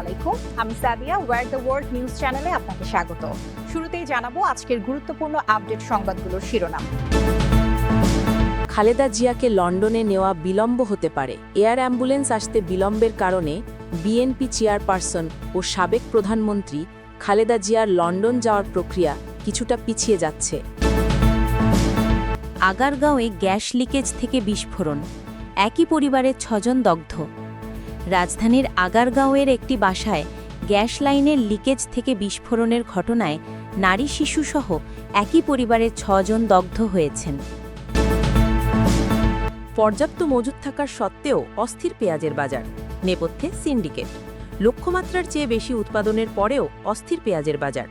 আলাইকুম, আমি Sadia war the world news চ্যানেলে আপনাকে স্বাগত। শুরুতেই জানাবো আজকের গুরুত্বপূর্ণ আপডেট সংবাদগুলোর শিরোনাম। খালেদা জিয়াকে লন্ডনে নেওয়া বিলম্ব হতে পারে। এয়ার অ্যাম্বুলেন্স আসতে বিলম্বের কারণে বিএনপি চেয়ারপারসন ও সাবেক প্রধানমন্ত্রী খালেদা জিয়ার লন্ডন যাওয়ার প্রক্রিয়া কিছুটা পিছিয়ে যাচ্ছে। আগারগাঁওয়ে গ্যাস লিকেজ থেকে বিস্ফোরণ, একই পরিবারের 6 জন দগ্ধ। রাজধানীর আগারগাঁওয়ের একটি বাসায় গ্যাস লাইনের লিকেজ থেকে বিস্ফোরণের ঘটনায় নারী শিশুসহ একই পরিবারের 6 জন দগ্ধ হয়েছেন। পর্যাপ্ত মজুত থাকার সত্ত্বেও অস্থির পেঁয়াজের বাজার, নেপথ্যে সিন্ডিকেট। লক্ষ্যমাত্রার চেয়ে বেশি উৎপাদনের পরেও অস্থির পেঁয়াজের বাজার।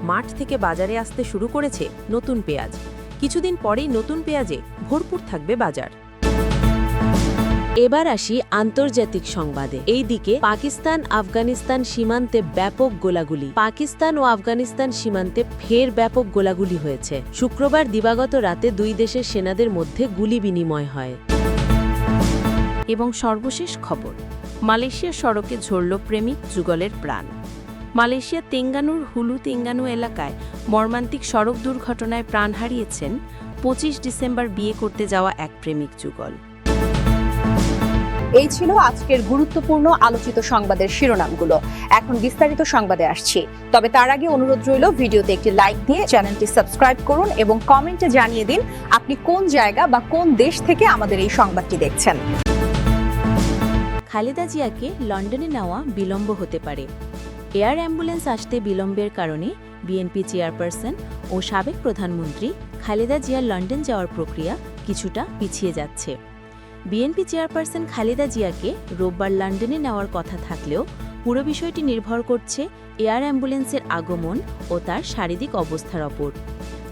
মাঠ থেকে বাজারে আসতে শুরু করেছে নতুন পেঁয়াজ। কিছুদিন পরেই নতুন পেঁয়াজে ভরপুর থাকবে বাজার। এবার আসি আন্তর্জাতিক সংবাদে। এইদিকে পাকিস্তান আফগানিস্তান সীমান্তে ব্যাপক গোলাগুলি। পাকিস্তান ও আফগানিস্তান সীমান্তে ফের ব্যাপক গোলাগুলি হয়েছে। শুক্রবার দিবাগত রাতে দুই দেশের সেনাদের মধ্যে গুলি বিনিময় হয়। এবং সর্বশেষ খবর, মালয়েশিয়া সড়কে ঝরল প্রেমিক যুগলের প্রাণ। মালয়েশিয়ার তেঙ্গানুর হুলু তেঙ্গানু এলাকায় মর্মান্তিক সড়ক দুর্ঘটনায় প্রাণ হারিয়েছেন 25 ডিসেম্বর বিয়ে করতে যাওয়া এক প্রেমিক যুগল। এই ছিল আজকের গুরুত্বপূর্ণ আলোচিত সংবাদের শিরোনামগুলো। এখন বিস্তারিত সংবাদে আসছি, তবে তার আগে অনুরোধ রইল ভিডিওতে একটি লাইক দিয়ে চ্যানেলটি সাবস্ক্রাইব করুন এবং কমেন্টে জানিয়ে দিন আপনি কোন জায়গা বা কোন দেশ থেকে আমাদের এই সংবাদটি দেখছেন। খালেদা জিয়াকে লন্ডনে নেওয়া বিলম্ব হতে পারে। এয়ার অ্যাম্বুলেন্স আসতে বিলম্বের কারণে বিএনপি চেয়ারপারসন ও সাবেক প্রধানমন্ত্রী খালেদা জিয়ার লন্ডন যাওয়ার প্রক্রিয়া কিছুটা পিছিয়ে যাচ্ছে। বিএনপি চেয়ারপারসন খালেদা জিয়াকে রোববার লন্ডনে নেওয়ার কথা থাকলেও পুরো বিষয়টি নির্ভর করছে এয়ার অ্যাম্বুলেন্সের আগমন ও তার শারীরিক অবস্থার ওপর।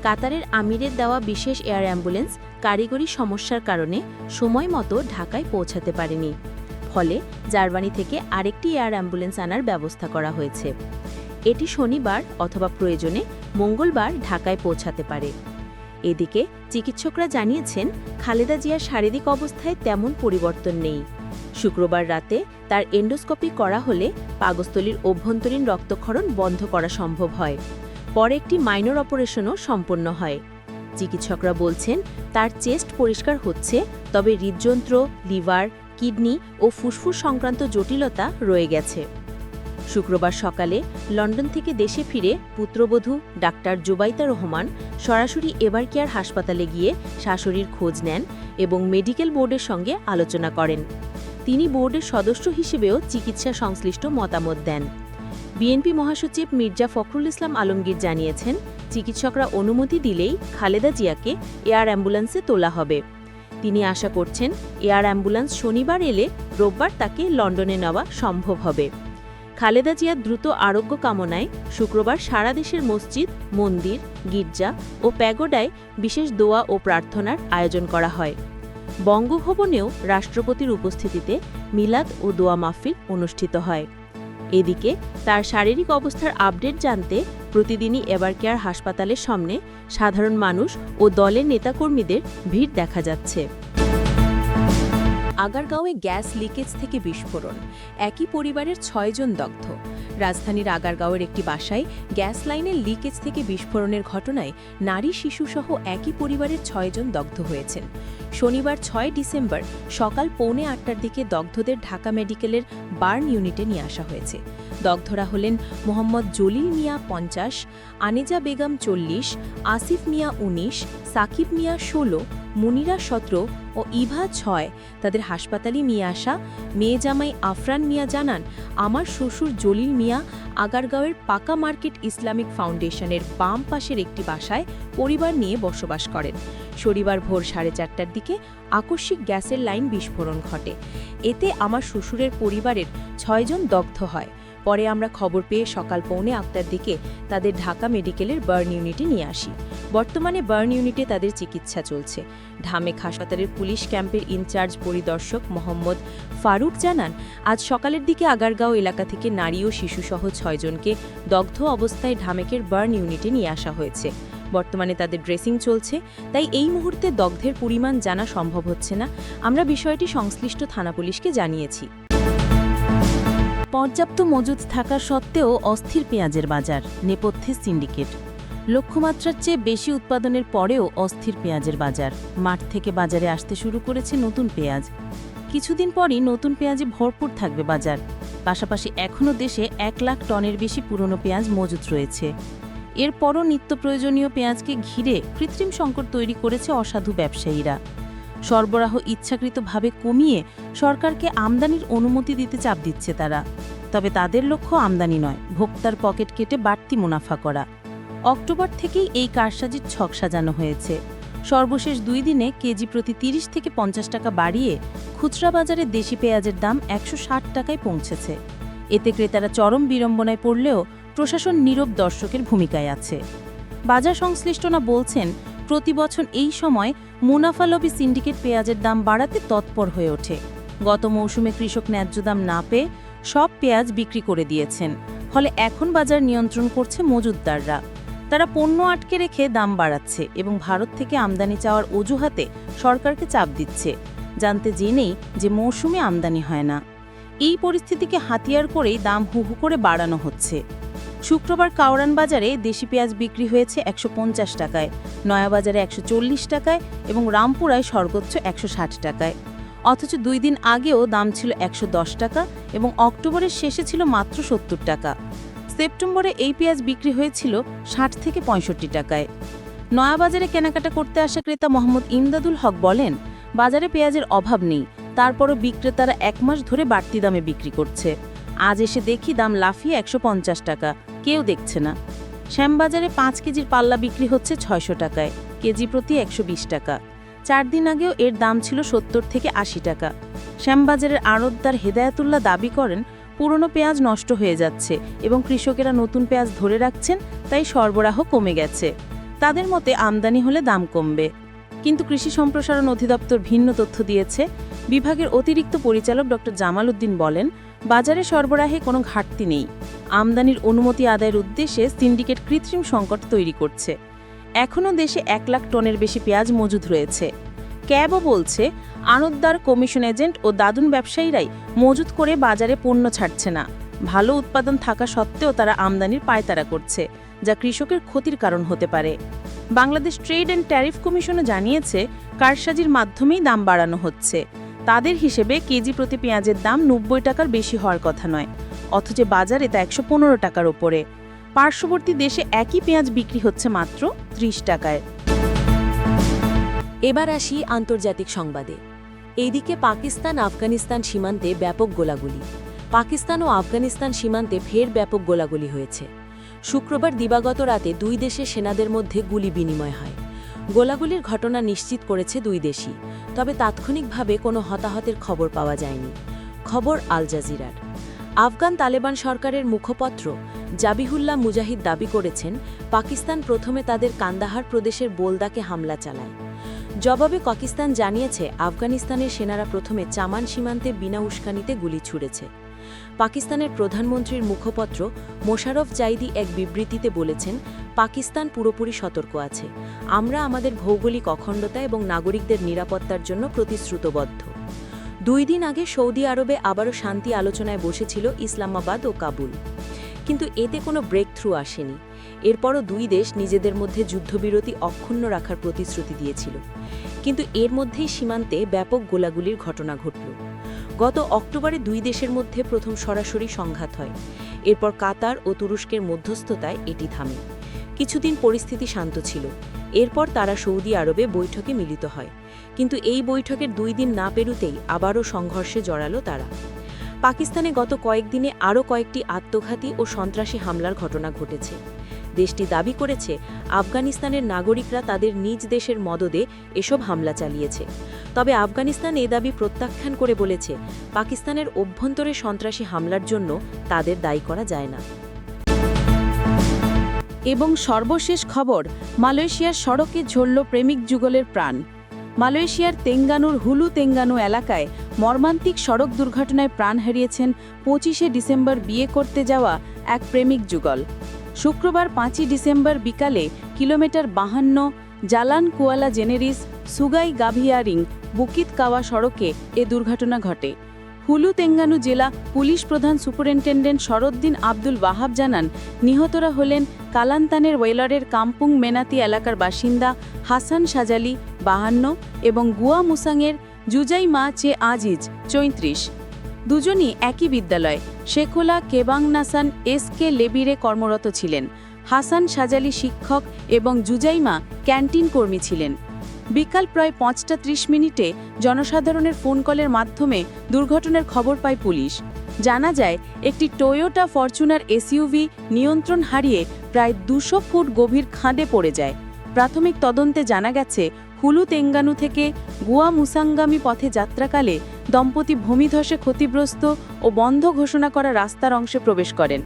কাতারের আমিরের দেওয়া বিশেষ এয়ার অ্যাম্বুলেন্স কারিগরি সমস্যার কারণে সময় মতো ঢাকায় পৌঁছাতে পারেনি। ফলে জার্মানি থেকে আরেকটি এয়ার অ্যাম্বুলেন্স আনার ব্যবস্থা করা হয়েছে। এটি শনিবার অথবা প্রয়োজনে মঙ্গলবার ঢাকায় পৌঁছাতে পারে। এদিকে চিকিৎসকরা জানিয়েছেন খালেদা জিয়ার শারীরিক অবস্থায় তেমন পরিবর্তন নেই। শুক্রবার রাতে তার এন্ডোস্কোপি করা হলে পাকস্থলীর অভ্যন্তরীণ রক্তক্ষরণ বন্ধ করা সম্ভব হয়। পরে একটি মাইনর অপারেশনও সম্পন্ন হয়। চিকিৎসকরা বলছেন তার চেস্ট পরিষ্কার হচ্ছে, তবে হৃদযন্ত্র, লিভার, কিডনি ও ফুসফুস সংক্রান্ত জটিলতা রয়ে গেছে। শুক্রবার সকালে লন্ডন থেকে দেশে ফিরে পুত্রবধূ ডাক্তার জুবাইতা রহমান সরাসরি এভারকেয়ার হাসপাতালে গিয়ে শাশুড়ির খোঁজ নেন এবং মেডিকেল বোর্ডের সঙ্গে আলোচনা করেন। তিনি বোর্ডের সদস্য হিসেবেও চিকিৎসা সংশ্লিষ্ট মতামত দেন। বিএনপি মহাসচিব মির্জা ফখরুল ইসলাম আলমগীর জানিয়েছেন, চিকিৎসকরা অনুমতি দিলেই খালেদা জিয়াকে এয়ার অ্যাম্বুলেন্সে তোলা হবে। তিনি আশা করছেন এয়ার অ্যাম্বুলেন্স শনিবার এলে রোববার তাকে লন্ডনে নেওয়া সম্ভব হবে। খালেদা জিয়ার দ্রুত আরোগ্য কামনায় শুক্রবার সারা দেশের মসজিদ, মন্দির, গির্জা ও প্যাগোডায় বিশেষ দোয়া ও প্রার্থনার আয়োজন করা হয়। বঙ্গভবনেও রাষ্ট্রপতির উপস্থিতিতে মিলাদ ও দোয়া মাহফিল অনুষ্ঠিত হয়। এদিকে তার শারীরিক অবস্থার আপডেট জানতে প্রতিদিনই এভারকেয়ার হাসপাতালের সামনে সাধারণ মানুষ ও দলের নেতাকর্মীদের ভিড় দেখা যাচ্ছে। আগারগাঁওয়ে গ্যাস লিকেজ থেকে বিস্ফোরণ, একই পরিবারের 6 জন দগ্ধ। রাজধানীর আগারগাঁওয়ের একটি বাসায় গ্যাস লাইনের লিকেজ থেকে বিস্ফোরণের ঘটনায় নারী শিশুসহ একই পরিবারের 6 জন দগ্ধ হয়েছেন। শনিবার 6 ডিসেম্বর সকাল 8:45টার দিকে দগ্ধদের ঢাকা মেডিকেলের বার্ন ইউনিটে নিয়ে আসা হয়েছে। দগ্ধরা হলেন মোহাম্মদ জলিল মিয়া 50, আনেজা বেগম 40, আসিফ মিয়া 19, সাকিব মিয়া 16, মুনিরা 17 ও ইভা 6। তাদের হাসপাতালে নিয়ে আসা মেয়ে জামাই আফরান মিয়া জানান, আমার শ্বশুর জলিল মিয়া আগারগাঁওয়ের পাকা মার্কেট ইসলামিক ফাউন্ডেশনের বাম পাশের একটি বাসায় পরিবার নিয়ে বসবাস করেন। শনিবার ভোর 4:30টার দিকে আকস্মিক গ্যাসের লাইন বিস্ফোরণ ঘটে। এতে আমার শ্বশুরের পরিবারের 6 জন দগ্ধ হয়। পরে আমরা খবর পেয়ে সকাল 8:45টার দিকে তাদের ঢাকা মেডিকেলের বার্ন ইউনিটে নিয়ে আসি। বর্তমানে বার্ন ইউনিটে তাদের চিকিৎসা চলছে। ঢামেক হাসপাতালের পুলিশ ক্যাম্পের ইনচার্জ পরিদর্শক মোহাম্মদ ফারুক জানান, আজ সকালের দিকে আগারগাঁও এলাকা থেকে নারী ও শিশুসহ 6 জনকে দগ্ধ অবস্থায় ঢামেকের বার্ন ইউনিটে নিয়ে আসা হয়েছে। বর্তমানে তাদের ড্রেসিং চলছে, তাই এই মুহূর্তে দগ্ধের পরিমাণ জানা সম্ভব হচ্ছে না। আমরা বিষয়টি সংশ্লিষ্ট থানা পুলিশকে জানিয়েছি। পর্যাপ্ত মজুদ থাকা সত্ত্বেও অস্থির পেঁয়াজের বাজার, নেপথ্যে সিন্ডিকেট। লক্ষ্যমাত্রার চেয়ে বেশি উৎপাদনের পরেও অস্থির পেঁয়াজের বাজার। মাঠ থেকে বাজারে আসতে শুরু করেছে নতুন পেঁয়াজ। কিছুদিন পরই নতুন পেঁয়াজে ভরপুর থাকবে বাজার। পাশাপাশি এখনও দেশে 1 লাখ টনের বেশি পুরনো পেঁয়াজ মজুত রয়েছে। এরপরও নিত্য প্রয়োজনীয় পেঁয়াজকে ঘিরে কৃত্রিম সংকট তৈরি করেছে অসাধু ব্যবসায়ীরা। সরবরাহ ইচ্ছাকৃতভাবে কমিয়ে সরকারকে আমদানির অনুমতি দিতে চাপ দিচ্ছে তারা। তবে তাদের লক্ষ্য আমদানি নয়, ভোক্তার পকেট কেটে বাড়তি মুনাফা করা। অক্টোবর থেকেই এই কারসাজির ছক সাজানো হয়েছে। সর্বশেষ 2 দিনে কেজি প্রতি 30 থেকে 50 টাকা বাড়িয়ে খুচরা বাজারে দেশি পেঁয়াজের দাম 160 টাকায় পৌঁছেছে। এতে ক্রেতারা চরম বিড়ম্বনায় পড়লেও প্রশাসন নীরব দর্শকের ভূমিকায় আছে। বাজার সংশ্লিষ্টরা বলছেন, প্রতি বছর এই সময় মুনাফালোভী সিন্ডিকেট পেঁয়াজের দাম বাড়াতে তৎপর হয়ে ওঠে। গত মৌসুমে কৃষক ন্যায্য দাম না পেয়ে সব পেঁয়াজ বিক্রি করে দিয়েছেন। ফলে এখন বাজার নিয়ন্ত্রণ করছে মজুতদাররা। তারা পণ্য আটকে রেখে দাম বাড়াচ্ছে এবং ভারত থেকে আমদানি চাওয়ার অজুহাতে সরকারকে চাপ দিচ্ছে, জানতে জেনেই যে মৌসুমে আমদানি হয় না। এই পরিস্থিতিকে হাতিয়ার করেই দাম হু হু করে বাড়ানো হচ্ছে। শুক্রবার কাউরান বাজারে দেশি পেঁয়াজ বিক্রি হয়েছে 150 টাকায়, নয়াবাজারে 140 টাকায় এবং রামপুরায় সর্বোচ্চ 160 টাকায়। অথচ 2 দিন আগেও দাম ছিল 110 টাকা এবং অক্টোবরের শেষে ছিল মাত্র 70 টাকা। সেপ্টেম্বরে এই পেঁয়াজ বিক্রি হয়েছিল 60 থেকে 65 টাকায়। নয়াবাজারে কেনাকাটা করতে আসা ক্রেতা মোহাম্মদ ইমদাদুল হক বলেন, বাজারে পেঁয়াজের অভাব নেই, তারপরও বিক্রেতারা 1 মাস ধরে বাড়তি দামে বিক্রি করছে। আজ এসে দেখি দাম লাফিয়ে 150 টাকা, কেউ দেখছে না। শ্যামবাজারে 5 কেজির পাল্লা বিক্রি হচ্ছে 600 টাকায়, কেজি প্রতি 120 টাকা। 4 দিন আগেও এর দাম ছিল 70 থেকে 80 টাকা। শ্যামবাজারের আড়তদার হেদায়েতুল্লাহ দাবি করেন, পুরনো পেঁয়াজ নষ্ট হয়ে যাচ্ছে এবং কৃষকেরা নতুন পেঁয়াজ ধরে রাখছেন, তাই সরবরাহ কমে গেছে। তাদের মতে আমদানি হলে দাম কমবে। কিন্তু কৃষি সম্প্রসারণ অধিদপ্তর ভিন্ন তথ্য দিয়েছে। বিভাগের অতিরিক্ত পরিচালক ড. জামাল উদ্দিন বলেন, বাজারে সরবরাহে কোনো ঘাটতি নেই। আমদানির অনুমতি আদায়ের উদ্দেশ্যে সিন্ডিকেট কৃত্রিম সংকট তৈরি করছে। এখনও দেশে 1 লাখ টনের বেশি পেঁয়াজ মজুদ রয়েছে। ক্যাবও বলছে, আড়তদার, কমিশন এজেন্ট ও দাদুন ব্যবসায়ীরাই মজুত করে বাজারে পণ্য ছাড়ছে না। ভালো উৎপাদন থাকা সত্ত্বেও তারা আমদানির পায়তারা করছে, যা কৃষকের ক্ষতির কারণ হতে পারে। বাংলাদেশ ট্রেড অ্যান্ড ট্যারিফ কমিশনও জানিয়েছে, কারসাজির মাধ্যমেই দাম বাড়ানো হচ্ছে। তাদের হিসেবে কেজি প্রতি পেঁয়াজের দাম 90 টাকার বেশি হওয়ার কথা নয়, অথচ বাজারে তা 115 টাকার ওপরে। পার্শ্ববর্তী দেশে একই পেঁয়াজ বিক্রি হচ্ছে মাত্র 30 টাকায়। এবার আসি আন্তর্জাতিক সংবাদে। এইদিকে পাকিস্তান আফগানিস্তান সীমান্তে ব্যাপক গোলাগুলি। পাকিস্তান ও আফগানিস্তান সীমান্তে ফের ব্যাপক গোলাগুলি হয়েছে। শুক্রবার দিবাগত রাতে 2 দেশের সেনাদের মধ্যে গুলি বিনিময় হয়। গোলাগুলির ঘটনা নিশ্চিত করেছে 2 দেশই, তবে তাৎক্ষণিকভাবে কোনো হতাহতের খবর পাওয়া যায়নি। খবর আল জাজিরার। আফগান তালেবান সরকারের মুখপত্র জাবিহুল্লাহ মুজাহিদ দাবি করেছেন, পাকিস্তান প্রথমে তাদের কান্দাহার প্রদেশের বোলদাকে হামলা চালায়। জবাবে পাকিস্তান জানিয়েছে, আফগানিস্তানের সেনারা প্রথমে চামান সীমান্তে বিনা উস্কানিতে গুলি ছুড়েছে। পাকিস্তানের প্রধানমন্ত্রীর মুখপত্র মোশাররফ জাইদি এক বিবৃতিতে বলেছেন, পাকিস্তান পুরোপুরি সতর্ক আছে। আমরা আমাদের ভৌগোলিক অখণ্ডতা এবং নাগরিকদের নিরাপত্তার জন্য প্রতিশ্রুতবদ্ধ। 2 দিন আগে সৌদি আরবে আবারও শান্তি আলোচনায় বসেছিল ইসলামাবাদ ও কাবুল, কিন্তু এতে কোনো ব্রেক থ্রু আসেনি। এরপরও 2 দেশ নিজেদের মধ্যে যুদ্ধবিরতি অক্ষুণ্ণ রাখার প্রতিশ্রুতি দিয়েছিল, কিন্তু এর মধ্যেই সীমান্তে ব্যাপক গোলাগুলির ঘটনা ঘটল। গত অক্টোবরে 2 দেশের মধ্যে প্রথম সরাসরি সংঘাত হয়। এরপর কাতার ও তুরস্কের মধ্যস্থতায় এটি থামে। কিছুদিন পরিস্থিতি শান্ত ছিল। এরপর তারা সৌদি আরবে বৈঠকে মিলিত হয়, কিন্তু এই বৈঠকের 2 দিন না পেরুতেই আবারও সংঘর্ষে জড়ালো তারা। পাকিস্তানে গত কয়েকদিনে আরও কয়েকটি আত্মঘাতী ও সন্ত্রাসী হামলার ঘটনা ঘটেছে। দেশটি দাবি করেছে, আফগানিস্তানের নাগরিকরা তাদের নিজ দেশের মদদে এসব হামলা চালিয়েছে। তবে আফগানিস্তান এই দাবি প্রত্যাখ্যান করে বলেছে, পাকিস্তানের অভ্যন্তরে সন্ত্রাসী হামলার জন্য তাদের দায়ী করা যায় না। এবং সর্বশেষ খবর, মালয়েশিয়ার সড়কে ঝরল প্রেমিক যুগলের প্রাণ। মালয়েশিয়ার তেঙ্গানুর হুলু তেঙ্গানু এলাকায় মর্মান্তিক সড়ক দুর্ঘটনায় প্রাণ হারিয়েছেন 25শে ডিসেম্বর বিয়ে করতে যাওয়া এক প্রেমিক যুগল। শুক্রবার 5ই ডিসেম্বর বিকালে কিলোমিটার 52 জালান কুয়ালা জেনেরিস সুগাই গাভিয়ারিং বুকিত কাওয়া সড়কে এ দুর্ঘটনা ঘটে। হুলু তেঙ্গানু জেলা পুলিশ প্রধান সুপারিনটেন্ডেন্ট শরদ্দিন আব্দুল ওয়াহাব জানান, নিহতরা হলেন কালান্তানের ওয়েলারের কাম্পুং মেনাতি এলাকার বাসিন্দা হাসান সাজালি 52 এবং গুয়া মুসাংয়ের জুজাই মা চে আজিজ 34। দুজনই একই বিদ্যালয় শেখোলা কেবাংনাসান এসকে লেবিরে কর্মরত ছিলেন। হাসান সাজালি শিক্ষক এবং জুজাইমা ক্যান্টিন কর্মী ছিলেন। বিকাল প্রায় 5:30 জনসাধারণের ফোন কলের মাধ্যমে দুর্ঘটনার খবর পায় পুলিশ। জানা যায় একটি টয়োটা ফরচুনার এসইউভি নিয়ন্ত্রণ হারিয়ে প্রায় 200 ফুট গভীর খাদে পড়ে যায়। প্রাথমিক তদন্তে জানা গেছে হুলু তেঙ্গানু থেকে গুয়া মুসাঙ্গামী পথে যাত্রাকালে দম্পতি ভূমিধসে ক্ষতিগ্রস্ত ও বন্ধ ঘোষণা করা রাস্তার অংশে প্রবেশ করেন।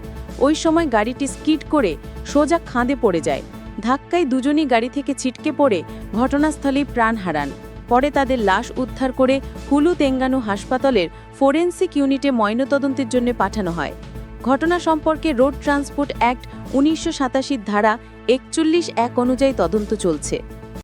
ওই সময় গাড়িটি স্কিড করে সোজা খাদে পড়ে যায়। ধাক্কায় দুজনই গাড়ি থেকে ছিটকে পড়ে ঘটনাস্থলেই প্রাণ হারান। পরে তাদের লাশ উদ্ধার করে হুলু তেঙ্গানু হাসপাতালের ফোরেনসিক ইউনিটে ময়নাতদন্তের জন্য পাঠানো হয়। ঘটনা সম্পর্কে রোড ট্রান্সপোর্ট অ্যাক্ট 1987 ধারা 41(1) অনুযায়ী তদন্ত চলছে।